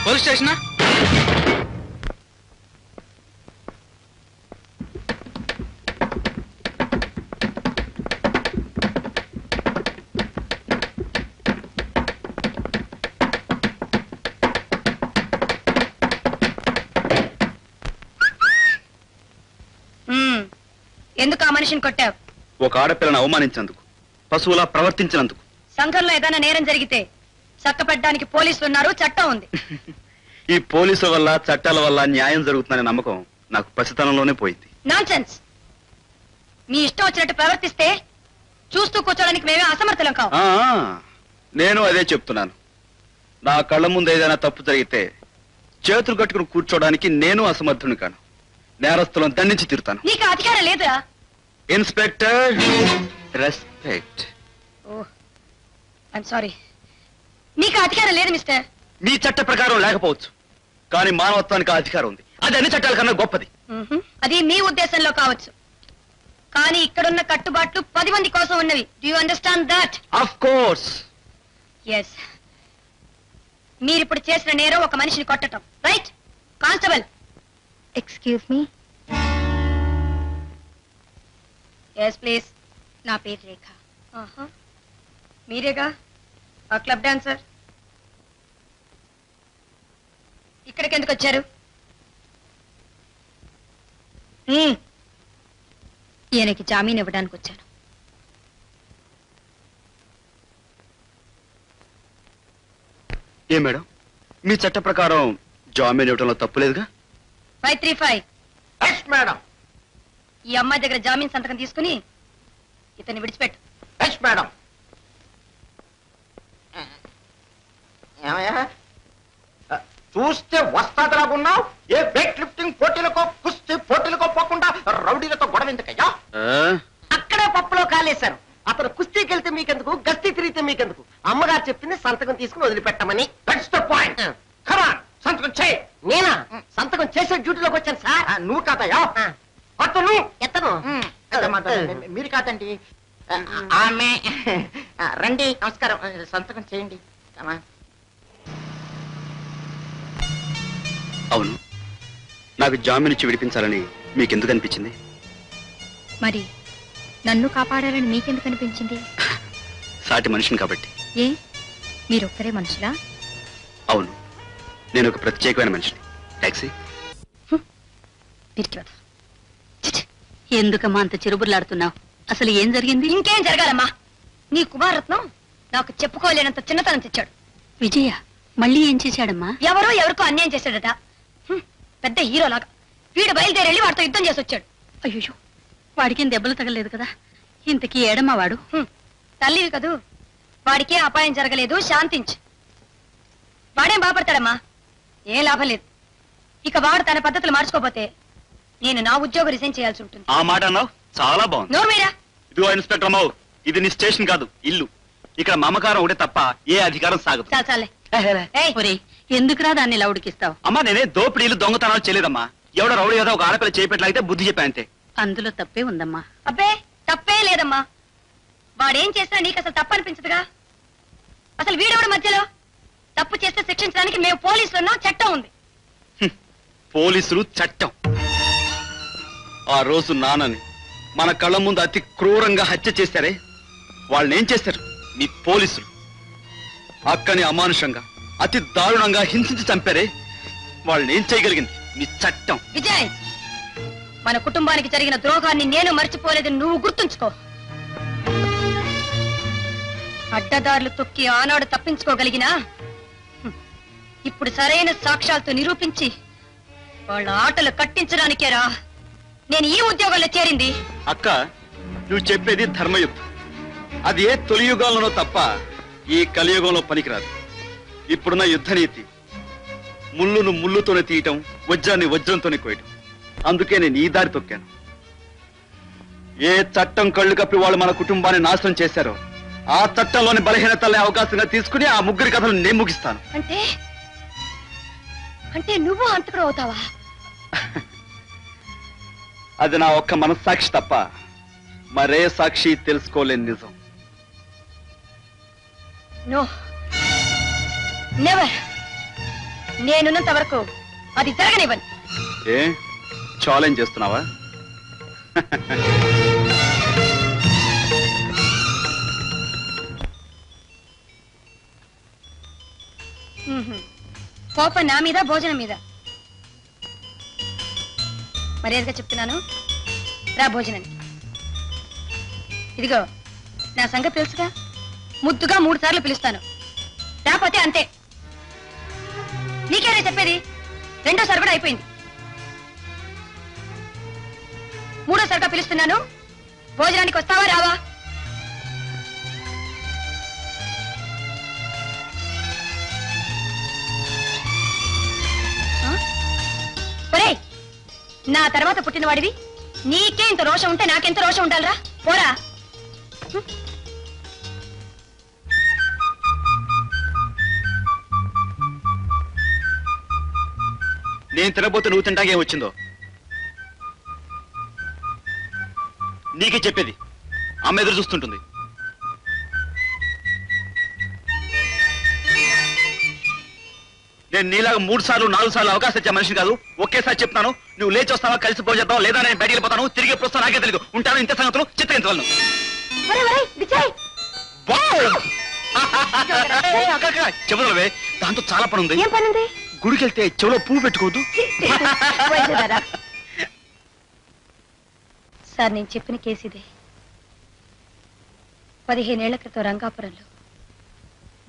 Police స్టేషనా? ఎందుకు ఆ మనిషిని కొట్టావు? ఒక ఆడపిల్లను అవమానించేందుకు, పశువులా ప్రవర్తించినందుకు. సంఘంలో ఏదైనా నేరం జరిగితే చక్కపెట్టడానికి పోలీసులు ఉన్నారు, చట్టం ఉంది. ఈ పోలీసుల వల్ల, చట్టాల వల్ల న్యాయం జరుగుతుందనే నమ్మకం నాకు పసితనంలోనే పోయింది. నాన్సెన్స్. మీ ఇష్టం వచ్చినట్టు ప్రవర్తిస్తే చూస్తూ కూర్చోడానికి మేమే అసమర్థులం కావు. నేను అదే చెప్తున్నాను. నా కళ్ళ ముందు ఏదైనా తప్పు జరిగితే చేతులు కట్టుకుని కూర్చోడానికి నేను అసమర్థుని కాను. నేరస్తులను దండించి తిరుతాను. నీకు అధికారం లేదురా. Inspector, respect. ఐఎమ్ సారీ, నీకు అధికారం లేదు మిస్టర్. మీ చట్ట ప్రకారం లేకపోవచ్చు, కానీ మానవత్వానికి అధికారం ఉంది. అది అన్ని చట్టాల కన్నా గొప్పది. అది మీ ఉద్దేశంలో కావచ్చు, కానీ ఇక్కడున్న కట్టుబాట్లు 10 మంది కోసం ఉన్నవి. Do you understand that? Of course. Yes. మీరిప్పుడు చేసిన నేరం ఒక మనిషిని కొట్టడం, right? Constable. Excuse me. Yes please. నా పేరు రేఖ. మీరేగా ఆ క్లబ్ డాన్సర్? ఇక్కడికి ఎందుకు వచ్చారు? ఈయనకి జామీన్ ఇవ్వడానికి వచ్చాను. ఏ మేడం, మీ చట్ట ప్రకారం జామీన్ ఇవ్వడంలో తప్పులేదుగా? 535. Yes madam. ఈ అమ్మాయి దగ్గర జామీన్ సంతకం తీసుకుని ఇతన్ని విడిచిపెట్టు. Yes madam. చూస్తే వస్తాదలాగున్నావు. ఏ వెయిట్ లిఫ్టింగ్ పోటీలకో, కుస్తీ పోటీలకో పోకుండా రౌడీలతో గొడవ ఎందుకయ్యా? అక్కడే పప్పులో కాలేశారు. అతను కుస్తీకి వెళ్తే మీకెందుకు, గస్తీ తిరిగితే మీకెందుకు? అమ్మగారు చెప్పింది సంతకం తీసుకుని వదిలిపెట్టమని. That's the point. కమాన్, సంతకం చేయి. నేనా సంతకం చేసే డ్యూటీలోకి వచ్చాను సార్. నువ్వు కాదయ్యా, అతను. ఎత్తను మీరు కాదండి, ఆమె. రండి, నమస్కారం. సంతకం చేయండి. అవును, నాకు జామీన్ ఇచ్చి విడిపించాలని మీకెందుకు అనిపించింది? మరి నన్ను కాపాడాలని మీకెందుకు అనిపించింది? సాటి మనిషిని కాబట్టి. ఏ, మీరొక్కరే మనుషులా? అవును, నేను ఒక ప్రత్యేకమైన మనిషిని. టాక్సీ. ఎందుకమ్మా అంత చిరుబుర్లాడుతున్నావు? అసలు ఏం జరిగింది? ఇంకేం జరగాలమ్మా. నీ కుమారరత్నం నాకు చెప్పుకోలేనంత చిన్నతనం తెచ్చాడు. విజయ మళ్ళీ ఏం చేశాడమ్మా? ఎవరికో అన్యాయం చేశాడట. పెద్ద హీరోలాగా వీడు బయలుదేరెళ్ళి వాడితో యుద్ధం చేసి వచ్చాడు. అయ్యో, వాడికి దెబ్బలు తగలేదు కదా? ఇంతకీ ఏడమ్మా వాడు? తల్లివి కదూ, వాడికే అపాయం జరగలేదు, శాంతించు. వాడేం బాపడతాడమ్మా, ఏ లాభం లేదు. ఇక వాడు తన పద్ధతులు మార్చుకోపోతే నేను నా ఉద్యోగం రిజైన్ చేయాల్సి ఉంటుంది. ఆ మాట అన్నావు, చాలా బాగుంది. నోరు మీరా. ఇదిగో ఇన్స్పెక్టర్ అమ్మావు, ఇది నీ స్టేషన్ కాదు, ఇల్లు. ఇక్కడ మమకారం ఒకటే తప్ప ఏ అధికారం సాగదు. చాలే, ఎందుకురా దాన్ని ఇలా ఉడికిస్తావు? అమ్మా, నేనే దోపిడీలు దొంగతనాలు చేయలేదమ్మా. ఎవడో రౌడీ ఏదో ఒక ఆడపిల్ల చేపెట్లయితే బుద్ధి చెప్పా అంతే. అందులో తప్పే ఉందమ్మా. అబ్బే, తప్పే లేదమ్మా. వాడేం చేసినా నీకు అసలు తప్పు అనిపించదుగా. అసలు వీడెవడు మధ్యలో? తప్పు చేస్తే శిక్షించడానికి మేము పోలీసులు ఉన్నాం, చట్టం ఉంది. పోలీసులు, చట్టం. ఆ రోజు నాన్నని మన కళ్ళ ముందు అతి క్రూరంగా హత్య చేశారే, వాళ్ళని ఏం చేశారు? మీ పోలీసులు. అక్కని అమానుషంగా, అతి దారుణంగా హింసించి చంపారే, వాళ్ళని ఏం చేయగలిగింది? మీ చట్టం. విజయ్, మన కుటుంబానికి జరిగిన ద్రోహాన్ని నేను మర్చిపోలేదని నువ్వు గుర్తుంచుకో. అడ్డదారులు తొక్కి ఆనాడు తప్పించుకోగలిగినా ఇప్పుడు సరైన సాక్ష్యాలతో నిరూపించి వాళ్ళ ఆటలు కట్టించడానికేరా నేను ఈ ఉద్యోగంలో చేరింది. అక్క, నువ్వు చెప్పేది ధర్మయుద్ధం. అది ఏ తొలి యుగాల్లోనో తప్ప ఈ కలియుగంలో పనికిరాదు. ఇప్పుడున్న యుద్ధ నీతి ముళ్ళును ముళ్ళుతోనే తీయటం, వజ్రాన్ని వజ్రంతోనే కోయటం. అందుకే నేను ఈ దారి తొక్కాను. ఏ చట్టం కళ్ళు కప్పి వాళ్ళు మన కుటుంబాన్ని నాశనం చేశారో ఆ చట్టంలోని బలహీనతల్ని అవకాశంగా తీసుకుని ఆ ముగ్గురి కథలు నేను ముగిస్తాను. అంటే అంటే నువ్వు అంతకుడు అవుతావా? అది నా ఒక్క మనస్సాక్షి తప్ప మరే సాక్షి తెలుసుకోలేని నిజం. No, never. నేనున్నంత వరకు అది జరగనివ్వను. ఏ ఛాలెంజ్ చేస్తున్నావా? కోపం నా మీద, భోజనం మీద. మర్యాదగా చెప్తున్నాను, రా భోజనానికి. ఇదిగో నా సంగతి తెలుసుగా, ముద్దుగా 3 సార్లు పిలుస్తాను, రాకపోతే అంతే. నీకేనే చెప్పేది, 2వ సారి కూడా అయిపోయింది. 3వసారిగా పిలుస్తున్నాను, భోజనానికి వస్తావా రావా? ఒరేయ్, నా తర్వాత పుట్టిన వాడివి, నీకే ఇంత రోషం ఉంటే నాకెంత రోషం ఉండాలిరా? పోరా. నేను తినబోతే నువ్వు తింటాకే వచ్చిందో? నీకే చెప్పేది, అమ్మ ఎదురు చూస్తుంటుంది. నేను నీలాగా 3 సార్లు 4 సార్లు అవకాశం ఇచ్చే మనిషిని కాదు. ఒకేసారి చెప్తాను, నువ్వు లేచి వస్తావా, కలిసి భోజేద్దాం, లేదా నేను బయటికి వెళ్ళిపోతాను. తిరిగి ఎప్పుడు వస్తాను నాకే తెలియదు. ఉంటాను, ఇంత సంగతులు చిత్రించగలను. చెబుదలవే, దాంతో చాలా పని ఉంది. గుడికి వెళ్తే చెవులో పువ్వు పెట్టుకోవద్దు. సార్, నేను చెప్పిన కేసు ఇదే. 15 ఏళ్ల క్రితం రంగాపురంలో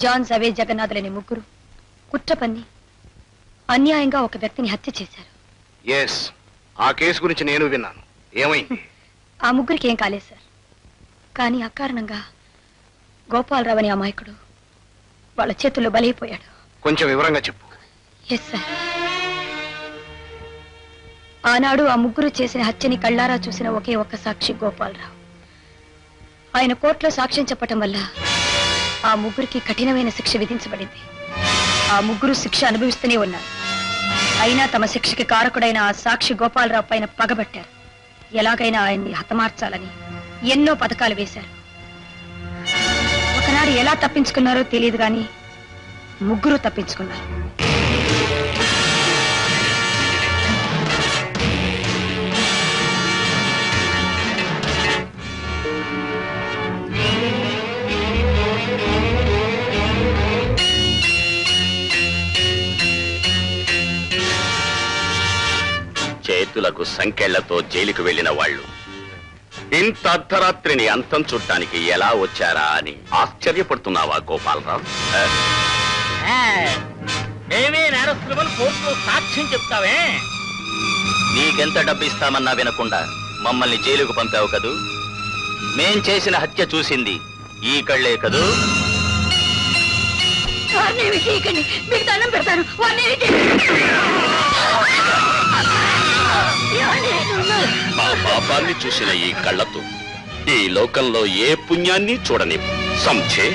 జాన్, జవే, జగన్నాథులని 3 కుట్ర పన్ని అన్యాయంగా ఒక వ్యక్తిని హత్య చేశారు. ఆ కేసు గురించి నేను విన్నాను. ఏమైంది? ఆ 3కి ఏం కాలేదు సార్, కానీ అకారణంగా గోపాలరావు అనే అమాయకుడు వాళ్ళ చేతుల్లో బలైపోయాడు. కొంచెం వివరంగా చెప్పు. ఎస్ సార్, ఆనాడు ఆ 3 చేసిన హత్యని కళ్ళారా చూసిన ఒకే ఒక్క సాక్షి గోపాలరావు. ఆయన కోర్టులో సాక్ష్యం చెప్పటం వల్ల ఆ 3కి కఠినమైన శిక్ష విధించబడింది. ఆ 3 శిక్ష అనుభవిస్తూనే ఉన్నారు. అయినా తమ శిక్షకి కారకుడైన ఆ సాక్షి గోపాలరావు పైన పగబట్టారు. ఎలాగైనా ఆయన్ని హతమార్చాలని ఎన్నో పథకాలు వేశారు. ఒకనాడు ఎలా తప్పించుకున్నారో తెలియదు కానీ 3 తప్పించుకున్నారు. చేతులకు సంకెళ్లతో జైలుకు వెళ్లిన వాళ్ళు ఇంత అర్ధరాత్రిని అంతం చుట్టానికి ఎలా వచ్చారా అని ఆశ్చర్యపడుతున్నావా గోపాలరావు? మేమే నేరస్తులమని కోర్టులో సాక్ష్యం చెప్తావే? నీకెంత డబ్బు ఇస్తామన్నా వినకుండా మమ్మల్ని జైలుకు పంపావు కదూ. మేం చేసిన హత్య చూసింది ఈ కళ్లే కదూ. మీకు దండం పెడతాను. మా పాపాన్ని చూసిన ఈ కళ్ళతో ఈ లోకంలో ఏ పుణ్యాన్ని చూడని సంచే.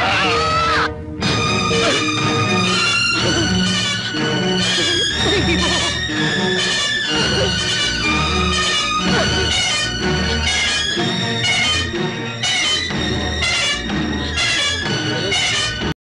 Oh,